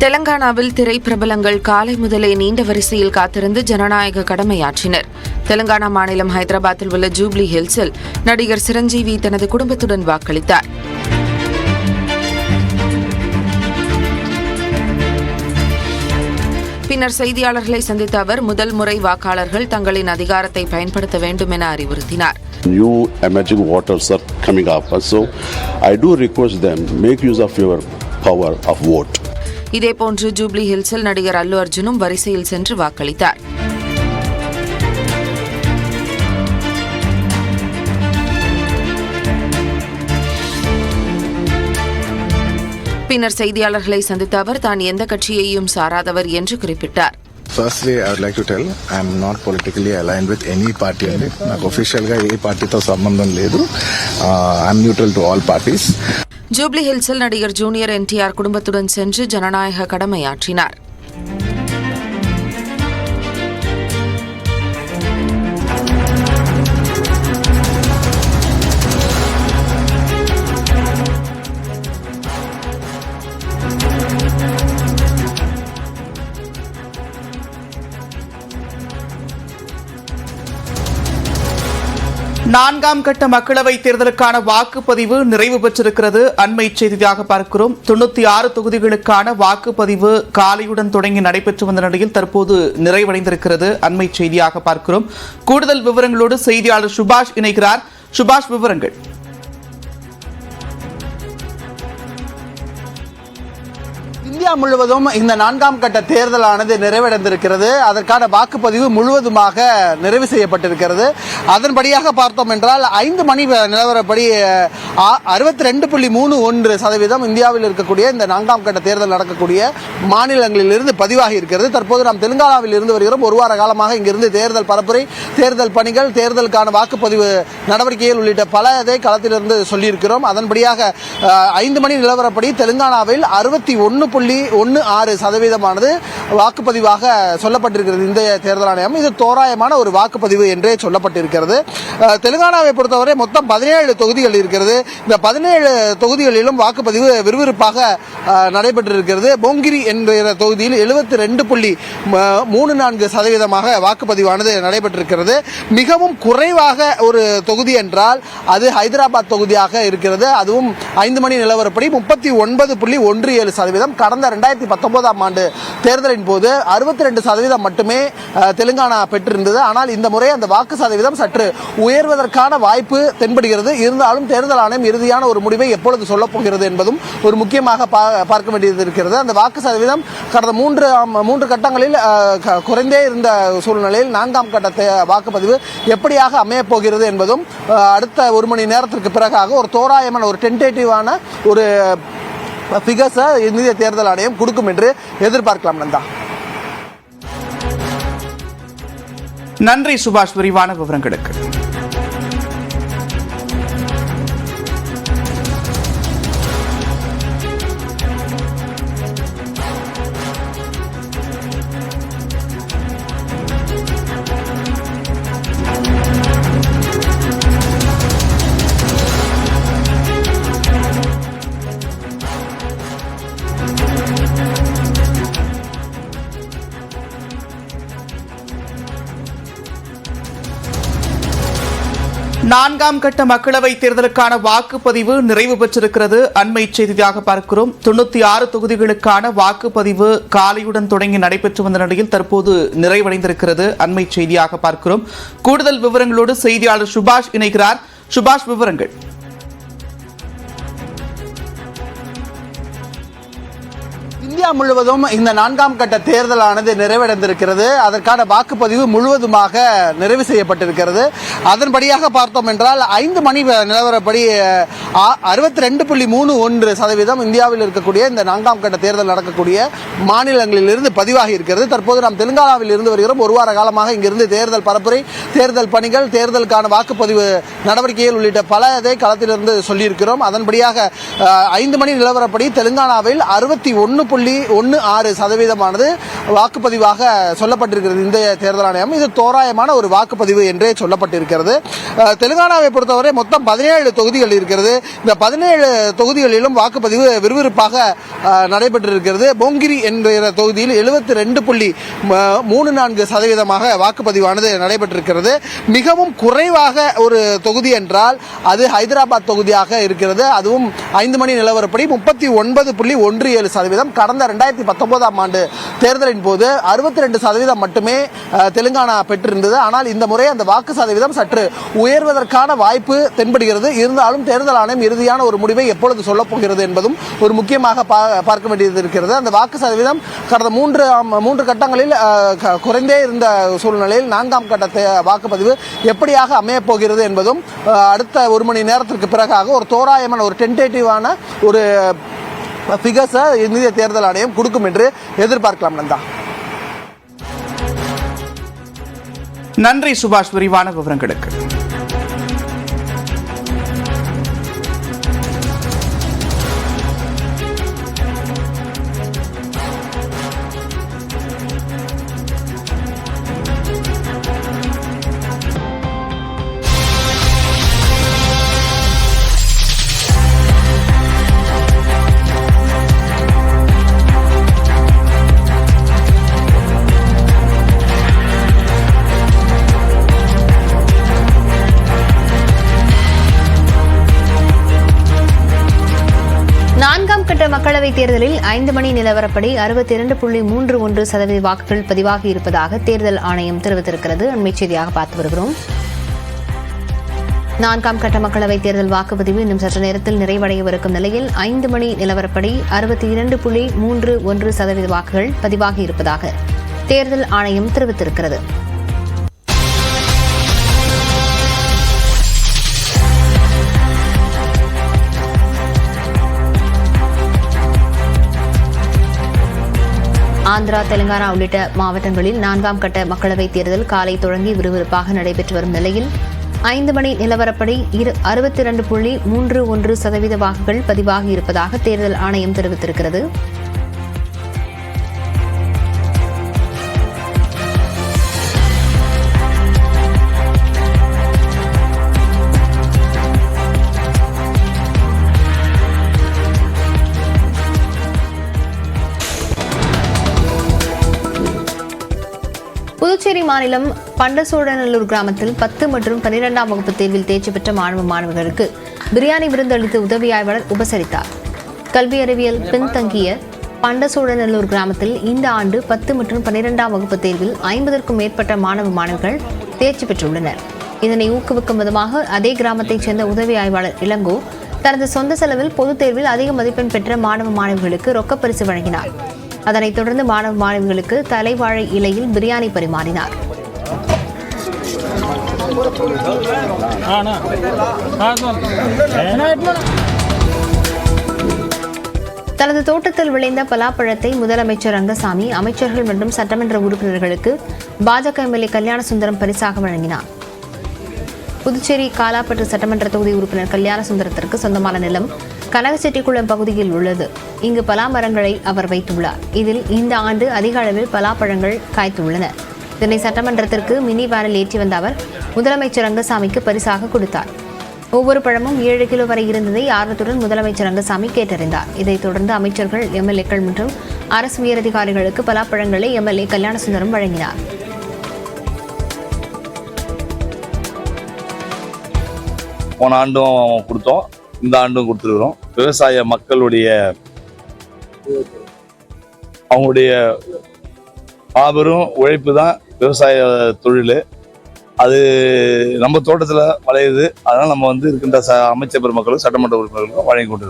தெலங்கானாவில் திரைப்பிரபலங்கள் காலை முதலே நீண்ட வரிசையில் காத்திருந்து ஜனநாயக கடமையாற்றினர். தெலங்கானா மாநிலம் ஹைதராபாத்தில் உள்ள ஜூப்ளி ஹில்ஸில் நடிகர் சிரஞ்சீவி தனது குடும்பத்துடன் வாக்களித்தார். பின்னர் செய்தியாளர்களை சந்தித்த அவர் முதல் முறை வாக்காளர்கள் தங்களின் அதிகாரத்தை பயன்படுத்த வேண்டும் என அறிவுறுத்தினார். New emerging waters are coming up, so I do request them make use of your power of vote. இதேபோன்று ஜூப்ளி ஹில்ஸில் நடிகர் அல்லு அர்ஜுனும் வரிசையில் சென்று வாக்களித்தார். பின்னர் செய்தியாளர்களை சந்தித்த அவர் தான் எந்த கட்சியையும் சாராதவர் என்று குறிப்பிட்டார். Firstly, I would like to tell I am not politically aligned with any party. నాకు official గా ఏ పార్టీతో సంబంధం లేదు. I am neutral to all parties. Jubilee ஹில்ஸில் நடிகர் ஜூனியர் NTR குடும்பத்துடன் சென்று ஜனநாயக கடமையாற்றினார். நான்காம் கட்ட மக்களவைத் தேர்தலுக்கான வாக்குப்பதிவு நிறைவு பெற்றிருக்கிறது. அண்மை செய்தியாக பார்க்கிறோம். 96 தொகுதிகளுக்கான வாக்குப்பதிவு காலையுடன் தொடங்கி நடைபெற்று வந்த நிலையில் தற்போது நிறைவடைந்திருக்கிறது. அண்மை செய்தியாக பார்க்கிறோம். கூடுதல் விவரங்களோடு செய்தியாளர் சுபாஷ் இணைகிறார். சுபாஷ், விவரங்கள். இந்தியா முழுவதும் இந்த நான்காம் கட்ட தேர்தலானது நிறைவடைந்திருக்கிறது. அதற்கான வாக்குப்பதிவு முழுவதுமாக நிறைவு செய்யப்பட்டிருக்கிறது. அதன்படியாக பார்த்தோம் என்றால் 5 மணி நிலவரப்படி 62.31% இந்தியாவில் இருக்கக்கூடிய இந்த நான்காம் கட்ட தேர்தல் நடக்கக்கூடிய மாநிலங்களில் இருந்து பதிவாகி இருக்கிறது. தற்போது நாம் தெலுங்கானாவில் இருந்து வருகிறோம். ஒரு வார காலமாக இங்கிருந்து தேர்தல் பரப்புரை, தேர்தல் பணிகள், தேர்தலுக்கான வாக்குப்பதிவு நடவடிக்கைகள் உள்ளிட்ட பலதை களத்திலிருந்து சொல்லியிருக்கிறோம். அதன்படியாக 5 மணி நிலவரப்படி தெலுங்கானாவில் 61.16% வாக்குப்பதிவாக சொல்லப்பட்டிருக்கிறது இந்த தேர்தல் ஆணையம். இது தோராயமான ஒரு வாக்குப்பதிவு என்றே சொல்லப்பட்டிருக்கிறது. தெலுங்கானாவை பொறுத்தவரை மொத்தம் 17 தொகுதிகள் இருக்கிறது. இந்த 17 தொகுதிகளிலும் வாக்குப்பதிவு விறுவிறுப்பாக நடைபெற்றிருக்கிறது. போங்கிரி என்கிற தொகுதியில் 72.34% வாக்குப்பதிவானது நடைபெற்றிருக்கிறது. மிகவும் குறைவாக ஒரு தொகுதி என்றால் அது ஹைதராபாத் தொகுதியாக இருக்கிறது. அதுவும் 5 மணி நிலவரப்படி 39.17%. கடந்த 2019ஆம் ஆண்டு தேர்தலின் போது 62% மட்டுமே தெலுங்கானா பெற்றிருந்தது. ஆனால் இந்த முறை அந்த வாக்கு சதவீதம் சற்று உயர்வதற்கான வாய்ப்பு தென்படுகிறது. இருந்தாலும் தேர்தல் ஆணையம் இறுதியான ஒரு முடிவை எப்பொழுது சொல்லப் போகிறது என்பதும் ஒரு முக்கியமாக பார்க்க வேண்டியது இருக்கிறது. அந்த வாக்கு சதவீதம் கடந்த 3 கட்டங்களில் குறைந்தே இருந்த சூழ்நிலையில் 4ஆம் கட்ட வாக்குப்பதிவு எப்படியாக அமையப் போகிறது என்பதும் அடுத்த 1 மணி நேரத்திற்கு பிறகாக ஒரு தோராயமான ஒரு டென்டேட்டிவான ஒரு ஃபிகர்ஸை இந்திய தேர்தல் ஆணையம் கொடுக்கும் என்று எதிர்பார்க்கலாம். நன்றி சுபாஷ், விரிவான விவரங்களுக்கு. நான்காம் கட்ட மக்களவைத் தேர்தலுக்கான வாக்குப்பதிவு நிறைவு பெற்றிருக்கிறது. அண்மை செய்தியாக பார்க்கிறோம். 96 தொகுதிகளுக்கான வாக்குப்பதிவு காலையுடன் தொடங்கி நடைபெற்று வந்த நிலையில் தற்போது நிறைவடைந்திருக்கிறது. அண்மை செய்தியாக பார்க்கிறோம். கூடுதல் விவரங்களோடு செய்தியாளர் சுபாஷ் இணைகிறார். சுபாஷ், விவரங்கள். இந்தியா முழுவதும் இந்த நான்காம் கட்ட தேர்தலானது நிறைவடைந்திருக்கிறது. அதற்கான வாக்குப்பதிவு முழுவதுமாக நிறைவு செய்யப்பட்டிருக்கிறது. அதன்படியாக பார்த்தோம் என்றால் 5 மணி நிலவரப்படி 62.31% இந்தியாவில் இருக்கக்கூடிய இந்த நான்காம் கட்ட தேர்தல் நடக்கக்கூடிய மாநிலங்களில் இருந்து பதிவாகி இருக்கிறது. தற்போது நாம் தெலுங்கானாவில் இருந்து வருகிறோம். ஒரு வார காலமாக இங்கிருந்து தேர்தல் பரப்புரை, தேர்தல் பணிகள், தேர்தலுக்கான வாக்குப்பதிவு நடவடிக்கைகள் உள்ளிட்ட பலதை களத்திலிருந்து சொல்லியிருக்கிறோம். அதன்படியாக 5 மணி நிலவரப்படி தெலுங்கானாவில் 61 32.16% வாக்குப்பதிவாக சொல்லப்பட்டிருக்கிறது இந்த தேர்தல் ஆணையம். இது தோராயமான ஒரு வாக்குப்பதிவு என்றே சொல்லப்பட்டிருக்கிறது. தெலுங்கானாவை பொறுத்தவரை மொத்தம் 17 தொகுதிகள் இருக்கிறது. இந்த 17 தொகுதிகளிலும் வாக்குப்பதிவு விறுவிறுப்பாக நடைபெற்றிருக்கிறது. போங்கிரி என்கிற தொகுதியில் 72.34% வாக்குப்பதிவானது நடைபெற்றிருக்கிறது. மிகவும் குறைவாக ஒரு தொகுதி என்றால் அது ஹைதராபாத் தொகுதியாக இருக்கிறது. அதுவும் 5 மணி நிலவரப்படி 39.17%. கடந்த 2019ஆம் ஆண்டு தேர்தலின் போது 62% மட்டுமே தெலுங்கானா பெற்றிருந்தது. ஆனால் இந்த முறை அந்த வாக்கு சதவீதம் சற்று உயர்வதற்கான வாய்ப்பு தென்படுகிறது. இருந்தாலும் தேர்தல் ஆணையம் இறுதியான ஒரு முடிவை எப்பொழுது சொல்லப் போகிறது என்பதும் ஒரு முக்கியமாக பார்க்க வேண்டியது இருக்கிறது. அந்த வாக்கு சதவீதம் கடந்த 3 கட்டங்களில் குறைந்தே இருந்த சூழ்நிலையில் 4ஆம் கட்ட வாக்குப்பதிவு எப்படியாக அமையப் போகிறது என்பதும் அடுத்த 1 மணி நேரத்திற்கு பிறகாக ஒரு தோராயமான ஒரு டென்டேட்டிவான ஒரு ஃபிகர்ஸை இந்திய தேர்தல் ஆணையம் கொடுக்கும் என்று எதிர்பார்க்கலாம். நந்தா, நன்றி சுபாஷ், விரிவான விவரங்களுக்கு. மக்களவைத் தேர்தலில் 5 மணி நிலவரப்படி 62.31% வாக்குகள் பதிவாகி இருப்பதாக தேர்தல் ஆணையம் தெரிவித்திருக்கிறது. அண்மை செய்தியாக பார்த்து வருகிறோம். 4ஆம் கட்ட மக்களவைத் தேர்தல் வாக்குப்பதிவு இன்னும் சற்று நேரத்தில் நிறைவடையவிருக்கும் நிலையில் 5 மணி நிலவரப்படி 62.31% வாக்குகள் பதிவாகி இருப்பதாக தேர்தல் ஆணையம் தெரிவித்திருக்கிறது. ஆந்திரா, தெலுங்கானா உள்ளிட்ட மாவட்டங்களில் 4ஆம் கட்ட மக்களவைத் தேர்தல் காலை தொடங்கி விறுவிறுப்பாக நடைபெற்று வரும் நிலையில் 5 மணி நிலவரப்படி 62.31% வாக்குகள் பதிவாகி இருப்பதாக தேர்தல் ஆணையம் தெரிவித்திருக்கிறது. புதுச்சேரி மாநிலம் பண்டசோழநல்லூர் கிராமத்தில் 10 மற்றும் 12ஆம் வகுப்பு தேர்வில் தேர்ச்சி பெற்ற மாணவர்களுக்கு பிரியாணி விருந்தளித்து உதவி ஆய்வாளர் உபசரித்தார். கல்வி அறிவியல் பின்தங்கிய பண்டசோழநல்லூர் கிராமத்தில் இந்த ஆண்டு 10 மற்றும் 12ஆம் வகுப்பு தேர்வில் 50க்கும் மேற்பட்ட மாணவர்கள் தேர்ச்சி பெற்றுள்ளனர். இதனை ஊக்குவிக்கும் விதமாக அதே கிராமத்தைச் சேர்ந்த உதவி ஆய்வாளர் இளங்கோ தனது சொந்த செலவில் பொதுத் தேர்வில் அதிக மதிப்பெண் பெற்ற மாணவர்களுக்கு ரொக்கப்பரிசு வழங்கினார். அதனைத் தொடர்ந்து மாணவிகளுக்கு தலைவாழை இலையில் பிரியாணி பரிமாறினார். தனது தோட்டத்தில் விளைந்த பலாப்பழத்தை முதலமைச்சர் ரங்கசாமி, அமைச்சர்கள் மற்றும் சட்டமன்ற உறுப்பினர்களுக்கு பாஜக எம்எல்ஏ கல்யாணசுந்தரம் பரிசாக வழங்கினார். புதுச்சேரி காலாப்பட்டு சட்டமன்ற தொகுதி உறுப்பினர் கல்யாணசுந்தரத்திற்கு சொந்தமான நிலம் கனகச்செட்டிக்குளம் பகுதியில் உள்ளது. இங்கு பலா மரங்களை அவர் வைத்துள்ளார். இதில் இந்த ஆண்டு அதிக அளவில் பலாப்பழங்கள் காய்த்துள்ளன. இதனை சட்டமன்றத்திற்கு மினி வேனில் ஏற்றி வந்த அவர் முதலமைச்சர் ரங்கசாமிக்கு பரிசாக கொடுத்தார். ஒவ்வொரு பழமும் 7 கிலோ வரை இருந்ததை ஆர்வத்துடன் முதலமைச்சர் ரங்கசாமி கேட்டறிந்தார். இதைத் தொடர்ந்து அமைச்சர்கள், எம்எல்ஏக்கள் மற்றும் அரசு உயரதிகாரிகளுக்கு பலாப்பழங்களை எம்எல்ஏ கல்யாணசுந்தரம் வழங்கினார். போன ஆண்டும் கொடுத்தோம், இந்த ஆண்டும் கொடுத்துருக்கிறோம். விவசாய மக்களுடைய அவங்களுடைய மாபெரும் உழைப்பு தான் விவசாய தொழில். அது நம்ம தோட்டத்தில் விளையுது. அதனால் நம்ம இருக்கின்ற அமைச்சர் பெருமக்களும் சட்டமன்ற உறுப்பினர்களுக்கும் வழங்கி கொண்டிருக்கிறோம்.